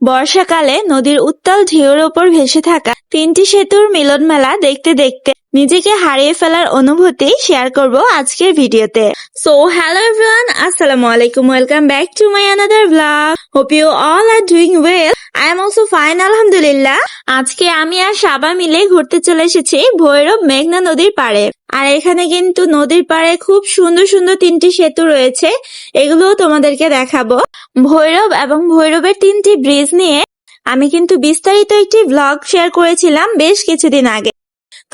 বর্ষাকালে নদীর উত্তাল ঢেউয়ের ওপর ভেসে থাকা তিনটি সেতুর মিলন মেলা দেখতে দেখতে নিজেকে হারিয়ে ফেলার অনুভূতি শেয়ার করব আজকের ভিডিওতে। সো হ্যালো এভরিওয়ান, আসসালামু আলাইকুম, welcome back to my another blog. Hope you all are doing well. I am also fine, আলহামদুলিল্লাহ। আজকে আমি আর সাবা মিলে ঘুরতে চলে এসেছি ভৈরব মেঘনা নদীর পাড়ে। আর এখানে কিন্তু নদীর পাড়ে খুব সুন্দর সুন্দর তিনটি সেতু রয়েছে, এগুলোও তোমাদেরকে দেখাবো। ভৈরব এবং ভৈরবের তিনটি ব্রিজ নিয়ে আমি কিন্তু বিস্তারিত একটি ব্লগ শেয়ার করেছিলাম বেশ কিছুদিন আগে।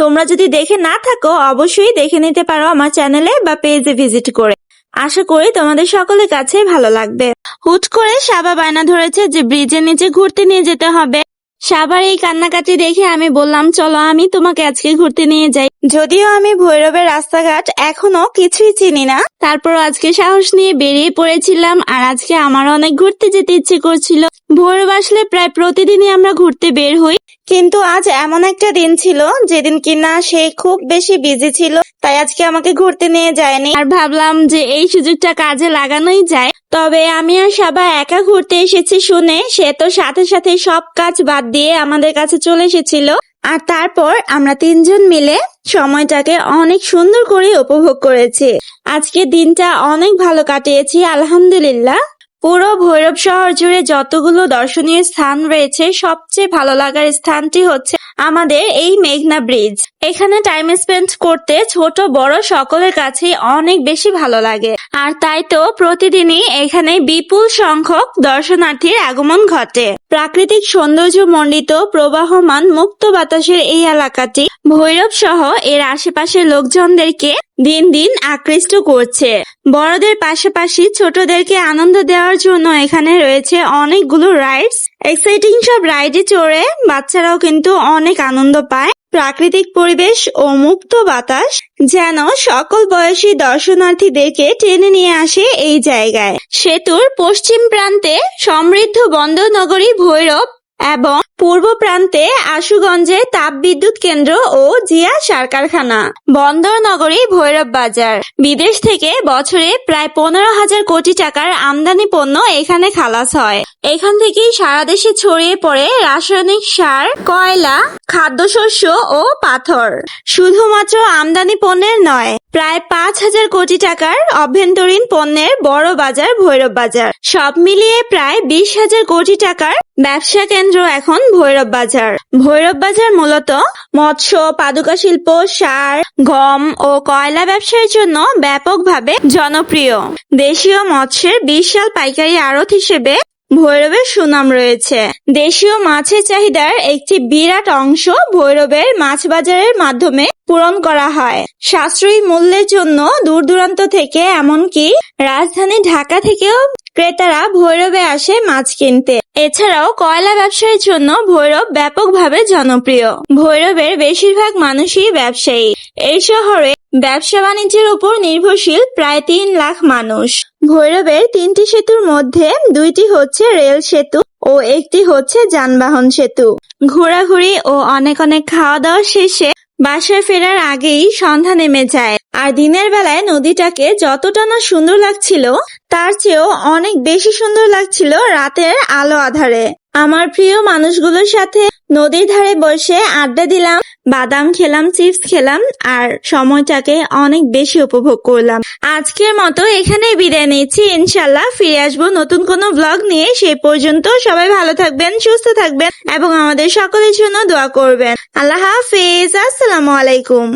তোমরা যদি দেখে না থাকো অবশ্যই দেখে নিতে পারো আমার চ্যানেলে বা পেজে ভিজিট করে। আশা করি তোমাদের সকলের কাছে ভালো লাগবে। হুট করে সাবা বায়না ধরেছে যে ব্রিজের নিচে ঘুরতে নিয়ে যেতে হবে। সাবার এই কান্নাকাটি দেখে আমি বললাম, চলো আমি তোমাকে আজকে ঘুরতে নিয়ে যাই। যদিও আমি ভৈরবের রাস্তাঘাট এখনো কিছুই চিনি না, তারপর আজকে সাহস নিয়ে বেরিয়ে পড়েছিলাম। আর আজকে আমার অনেক ঘুরতে যেতে ইচ্ছে করছিল। ভৈরব আসলে প্রায় প্রতিদিনই আমরা ঘুরতে বের হই, কিন্তু আজ এমন একটা দিন ছিল যেদিন কিনা সে খুব বেশি বিজি ছিল, তাই আজকে আমাকে ঘুরতে নিয়ে যায়নি। আর ভাবলাম যে এই সুযোগটা কাজে লাগানোই যায়। তবে আমি আর সাবা একা ঘুরতে এসেছি শুনে সে তো সাথে সাথে সব কাজ বাদ দিয়ে আমাদের কাছে চলে এসেছিল। আর তারপর আমরা তিনজন মিলে সময়টাকে অনেক সুন্দর করে উপভোগ করেছি। আজকে দিনটা অনেক ভালো কাটিয়েছি আলহামদুলিল্লাহ। পুরো ভৈরব শহর জুড়ে যতগুলো দর্শনীয় স্থান রয়েছে, সবচেয়ে ভালো লাগার স্থানটি হচ্ছে আমাদের এই মেঘনা ব্রিজ। এখানে টাইম স্পেন্ড করতে ছোট বড় সকলের কাছেই অনেক বেশি ভালো লাগে। আর তাই তো প্রতিদিনই এখানে বিপুল সংখ্যক দর্শনার্থীর আগমন ঘটে। প্রাকৃতিক সৌন্দর্য মণ্ডিত প্রবাহমান মুক্ত বাতাসের এই এলাকাটি ভৈরব সহ এর আশেপাশের লোকজনদেরকে দিন দিন আকৃষ্ট করছে। বড়দের পাশাপাশি ছোটদেরকে আনন্দ দেওয়ার জন্য এখানে রয়েছে অনেকগুলো রাইডস। এক্সাইটিং সব রাইডে চড়ে বাচ্চারাও কিন্তু অনেক আনন্দ পায়। প্রাকৃতিক পরিবেশ ও মুক্ত বাতাস যেন সকল বয়সী দর্শনার্থীদেরকে টেনে নিয়ে আসে এই জায়গায়। সেতুর পশ্চিম প্রান্তে সমৃদ্ধ বন্দর নগরী ভৈরব এবং পূর্ব প্রান্তে আশুগঞ্জে তাপ বিদ্যুৎ কেন্দ্র ও জিয়া সার কারখানা। বন্দর নগরী ভৈরব বাজার। বিদেশ থেকে বছরে প্রায় 15,000 কোটি টাকার আমদানি পণ্য এখানে খালাস হয়। এখান থেকেই সারা দেশে ছড়িয়ে পড়ে রাসায়নিক সার, কয়লা, খাদ্যশস্য ও পাথর। শুধুমাত্র আমদানি পণ্যের নয়, প্রায় 5,000 কোটি টাকার অভ্যন্তরীণ পণ্যের বড় বাজার ভৈরব বাজার। সব মিলিয়ে প্রায় 20,000 কোটি টাকার ব্যবসা কেন্দ্র এখন ভৈরব বাজার। ভৈরব বাজার মূলত মৎস্য, পাদুকা শিল্প, সার, গম ও কয়লা ব্যবসার জন্য ব্যাপকভাবে জনপ্রিয়। দেশীয় মৎস্যের বিশাল পাইকারি আড়ত হিসেবে ভৈরবের সুনাম রয়েছে। দেশীয় মাছের চাহিদার একটি বিরাট অংশ ভৈরবের মাছ বাজারের মাধ্যমে পূরণ করা হয়। সাশ্রয়ী মূল্যের জন্য দূর দূরান্ত থেকে এমনকি রাজধানী ঢাকা থেকেও ক্রেতারা ভৈরবে আসে মাছ কিনতে। এছাড়াও কয়লা ব্যবসায়ের জন্য ভৈরব ব্যাপকভাবে জনপ্রিয়। ভৈরবের বেশিরভাগ মানুষই ব্যবসায়ী। এই শহরে ব্যবসা বাণিজ্যের উপর নির্ভরশীল প্রায় 3 লাখ মানুষ। ভৈরবের 3টি সেতুর মধ্যে 2টি হচ্ছে রেল সেতু ও একটি হচ্ছে যানবাহন সেতু। ঘোরাঘুরি ও অনেক অনেক খাওয়া দাওয়া শেষে বাসায় ফেরার আগেই সন্ধ্যা নেমে যায়। আর দিনের বেলায় নদীটাকে যতটা না সুন্দর লাগছিল, তার চেয়েও অনেক বেশি সুন্দর লাগছিল রাতের আলো আধারে। আমার প্রিয় মানুষগুলোর সাথে নদীর ধারে বসে আড্ডা দিলাম, বাদাম খেলাম, চিপস খেলাম, আর সময়টাকে অনেক বেশি উপভোগ করলাম। আজকের মতো এখানেই বিদায় নিচ্ছি। ইনশাল্লাহ ফিরে আসবো নতুন কোনো ব্লগ নিয়ে। সেই পর্যন্ত সবাই ভালো থাকবেন, সুস্থ থাকবেন এবং আমাদের সকলের জন্য দোয়া করবেন। আল্লাহ হাফেজ, আসসালামু আলাইকুম।